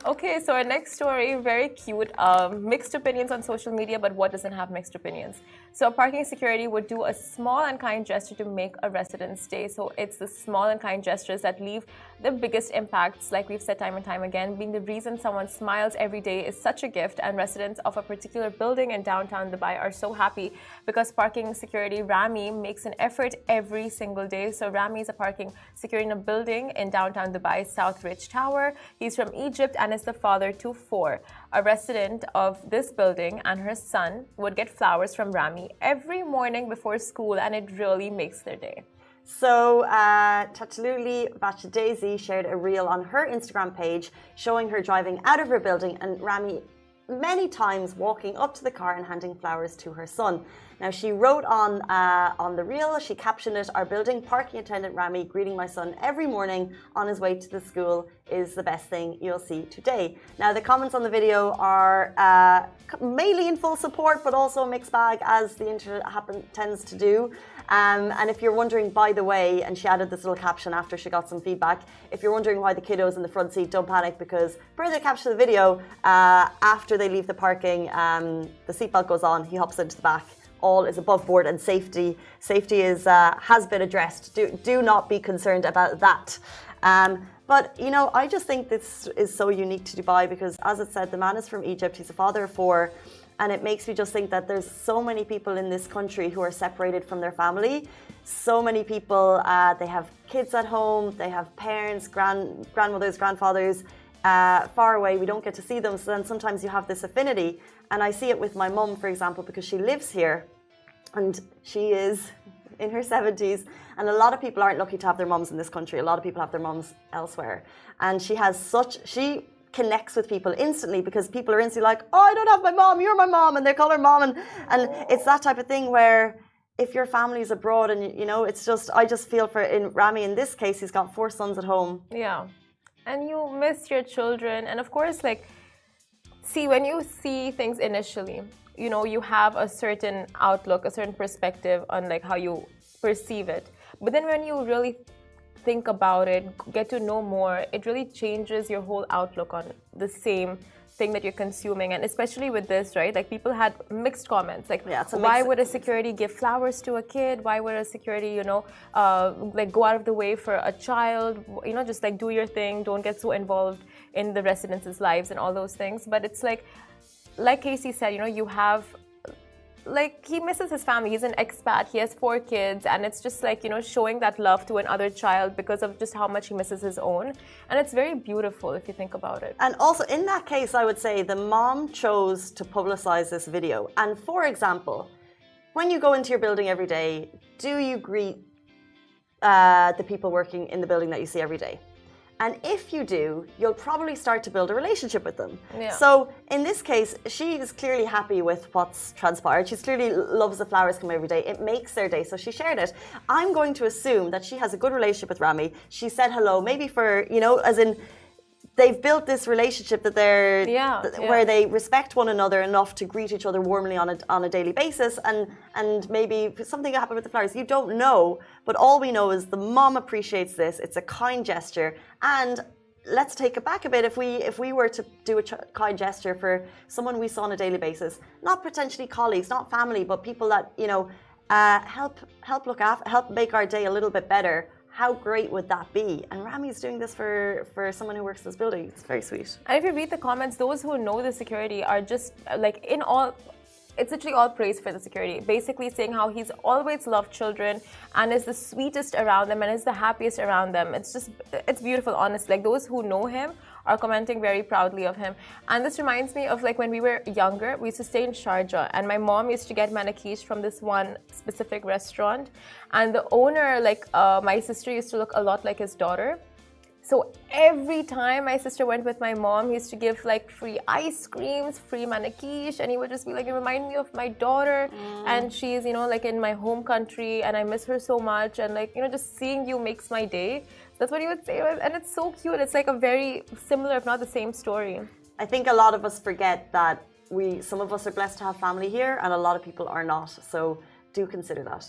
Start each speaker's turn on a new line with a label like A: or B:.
A: Okay, so our next story, very cute. Mixed opinions on social media, but what doesn't have mixed opinions? So, parking security would do a small and kind gesture to make a resident stay. So, it's the small and kind gestures that leave the biggest impacts, like we've said time and time again, being the reason someone smiles every day is such a gift. And residents of a particular building in downtown Dubai are so happy because parking security Rami makes an effort every single day. So, Rami is a parking security in a building in downtown Dubai, South Ridge Tower. He's from Egypt and is the father to 4. A resident of this building and her son would get flowers from Rami every morning before school, and it really makes their day.
B: So, Tataluli Daisy shared a reel on her Instagram page showing her driving out of her building and Rami many times walking up to the car and handing flowers to her son. Now, she wrote on the reel, she captioned it, "Our building parking attendant Rami greeting my son every morning on his way to the school is the best thing you'll see today." Now, the comments on the video are mainly in full support, but also a mixed bag, as the internet tends to do. And if you're wondering, by the way, and she added this little caption after she got some feedback, if you're wondering why the kiddo's in the front seat, don't panic, because per the caption of the video, after they leave the parking, the seatbelt goes on, he hops into the back. All is above board, and safety is has been addressed. Do not be concerned about that. But you know, I just think this is so unique to Dubai because, as it said, the man is from Egypt. He's a father of 4, and it makes me just think that there's so many people in this country who are separated from their family. So many people, they have kids at home, they have parents, grandmothers, grandfathers far away. We don't get to see them, so then sometimes you have this affinity. And I see it with my mum, for example, because she lives here and she is in her 70s. And a lot of people aren't lucky to have their mums in this country. A lot of people have their mums elsewhere. And she connects with people instantly because people are instantly like, "Oh, I don't have my mom, you're my mom." And they call her mom. And it's that type of thing where if your family is abroad and, you know, it's just, I just feel for in Rami, in this case, he's got 4 sons at home.
A: Yeah. And you miss your children. And of course, like, see, when you see things initially, you know, you have a certain outlook, a certain perspective on like how you perceive it. But then when you really think about it, get to know more, it really changes your whole outlook on the same thing that you're consuming. And especially with this, right, like people had mixed comments, like, why would a security give flowers to a kid? Why would a security, you know, like go out of the way for a child? You know, just like do your thing, don't get so involved in the residents' lives and all those things. But it's like Casey said, you know, you have, like, he misses his family. He's an expat. He has 4 kids. And it's just like, you know, showing that love to another child because of just how much he misses his own. And it's very beautiful if you think about it.
B: And also in that case, I would say the mom chose to publicize this video. And for example, when you go into your building every day, do you greet the people working in the building that you see every day? And if you do, you'll probably start to build a relationship with them.
A: Yeah.
B: So in this case, she is clearly happy with what's transpired. She clearly loves the flowers come every day. It makes their day, so she shared it. I'm going to assume that she has a good relationship with Rami. She said hello, maybe for, you know, as in they've built this relationship that where they respect one another enough to greet each other warmly on a daily basis, and maybe something happened with the flowers. You don't know, but all we know is the mom appreciates this. It's a kind gesture, and let's take it back a bit. If we were to do a kind gesture for someone we saw on a daily basis, not potentially colleagues, not family, but people that, you know, help make our day a little bit better. How great would that be? And Rami's doing this for someone who works in this building. It's very sweet.
A: And if you read the comments, those who know the security are just like it's literally all praise for the security. Basically saying how he's always loved children and is the sweetest around them and is the happiest around them. It's beautiful, honestly. Like those who know him are commenting very proudly of him. And this reminds me of like when we were younger, we used to stay in Sharjah and my mom used to get manakish from this one specific restaurant. And the owner, like my sister used to look a lot like his daughter. So every time my sister went with my mom, he used to give like free ice creams, free manakish, and he would just be like, "You remind me of my daughter, and she's, you know, like in my home country, and I miss her so much, and like, you know, just seeing you makes my day." That's what he would say, and it's so cute. It's like a very similar, if not the same story.
B: I think a lot of us forget that some of us are blessed to have family here, and a lot of people are not. So do consider that.